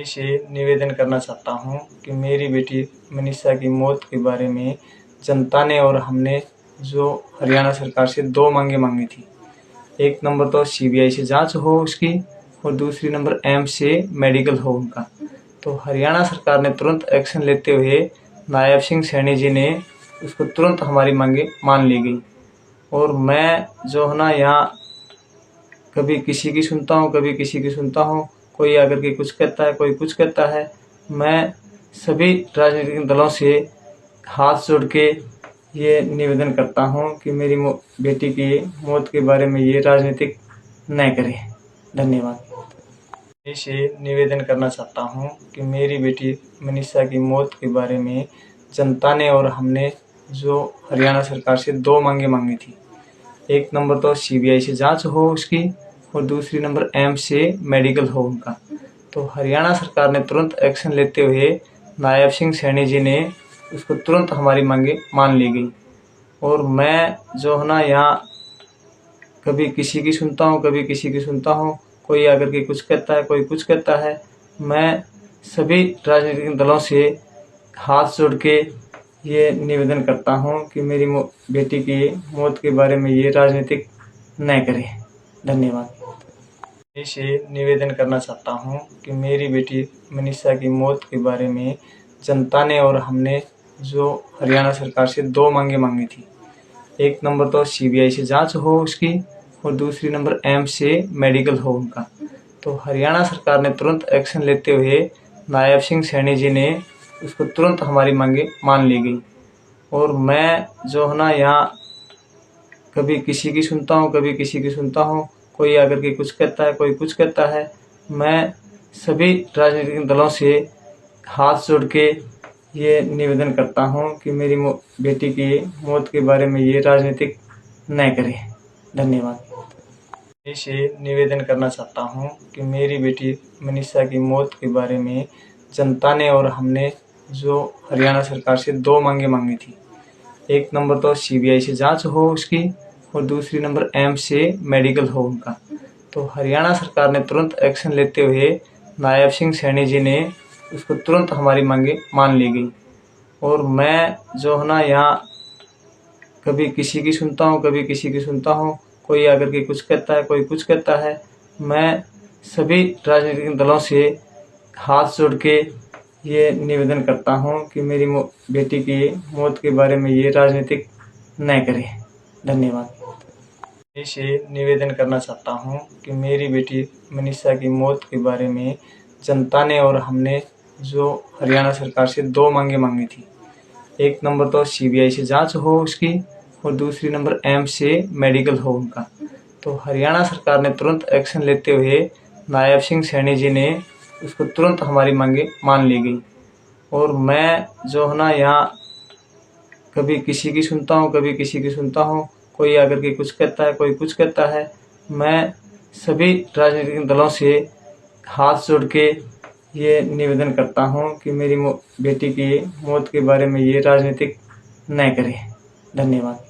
से निवेदन करना चाहता हूँ कि मेरी बेटी मनीषा की मौत के बारे में जनता ने और हमने जो हरियाणा सरकार से दो मांगे मांगी थी। एक नंबर तो सीबीआई से जांच हो उसकी और दूसरी नंबर एम्स से मेडिकल हो उनका। तो हरियाणा सरकार ने तुरंत एक्शन लेते हुए नायब सिंह सैनी जी ने उसको तुरंत हमारी मांगे मान ली गई। और मैं जो है ना यहाँ कभी किसी की सुनता हूँ, कभी किसी की सुनता हूँ, कोई आकर के कुछ कहता है, कोई कुछ कहता है। मैं सभी राजनीतिक दलों से हाथ जोड़ के ये निवेदन करता हूँ कि मेरी बेटी की मौत के बारे में ये राजनीतिक न करें। धन्यवाद। इसे निवेदन करना चाहता हूँ कि मेरी बेटी मनीषा की मौत के बारे में जनता ने और हमने जो हरियाणा सरकार से दो मांगे मांगी थी। एक नंबर तो सीबीआई से जांच हो उसकी और दूसरी नंबर एम्स से मेडिकल हो उनका। तो हरियाणा सरकार ने तुरंत एक्शन लेते हुए नायब सिंह सैनी जी ने उसको तुरंत हमारी मांगे मान ली गई। और मैं जो है ना यहाँ कभी किसी की सुनता हूँ, कभी किसी की सुनता हूँ, कोई आकर के कुछ कहता है, कोई कुछ कहता है। मैं सभी राजनीतिक दलों से हाथ जोड़ के ये निवेदन करता हूँ कि मेरी बेटी की मौत के बारे में ये राजनीतिक न करें। धन्यवाद। इसे निवेदन करना चाहता हूँ कि मेरी बेटी मनीषा की मौत के बारे में जनता ने और हमने जो हरियाणा सरकार से दो मांगे मांगी थी। एक नंबर तो सीबीआई से जांच हो उसकी और दूसरी नंबर एम्स से मेडिकल हो उनका। तो हरियाणा सरकार ने तुरंत एक्शन लेते हुए नायब सिंह सैनी जी ने उसको तुरंत हमारी मांगे मान ली गई। और मैं जो है ना यहाँ कभी किसी की सुनता हूँ, कभी किसी की सुनता हूँ, कोई आकर के कुछ कहता है, कोई कुछ कहता है। मैं सभी राजनीतिक दलों से हाथ जोड़ के ये निवेदन करता हूँ कि मेरी बेटी की मौत के बारे में ये राजनीतिक न करें। धन्यवाद। इसे निवेदन करना चाहता हूँ कि मेरी बेटी मनीषा की मौत के बारे में जनता ने और हमने जो हरियाणा सरकार से दो मांगे मांगी थी। एक नंबर तो सीबीआई से जांच हो उसकी और दूसरी नंबर एम्स से मेडिकल हो उनका। तो हरियाणा सरकार ने तुरंत एक्शन लेते हुए नायब सिंह सैनी जी ने उसको तुरंत हमारी मांगे मान ली गई। और मैं जो है ना यहाँ कभी किसी की सुनता हूँ, कभी किसी की सुनता हूँ, कोई आकर के कुछ कहता है, कोई कुछ कहता है। मैं सभी राजनीतिक दलों से हाथ जोड़ के ये निवेदन करता हूँ कि मेरी बेटी की मौत के बारे में ये राजनीतिक न करें। धन्यवाद। इसे निवेदन करना चाहता हूँ कि मेरी बेटी मनीषा की मौत के बारे में जनता ने और हमने जो हरियाणा सरकार से दो मांगे मांगी थी। एक नंबर तो सीबीआई से जांच हो उसकी और दूसरी नंबर एम्स से मेडिकल हो उनका। तो हरियाणा सरकार ने तुरंत एक्शन लेते हुए नायब सिंह सैनी जी ने उसको तुरंत हमारी मांगे मान ली गई। और मैं जो है ना यहाँ कभी किसी की सुनता हूँ, कभी किसी की सुनता हूँ, कोई आकर के कुछ कहता है, कोई कुछ कहता है। मैं सभी राजनीतिक दलों से हाथ जोड़ के ये निवेदन करता हूँ कि मेरी बेटी की मौत के बारे में ये राजनीतिक न करें। धन्यवाद।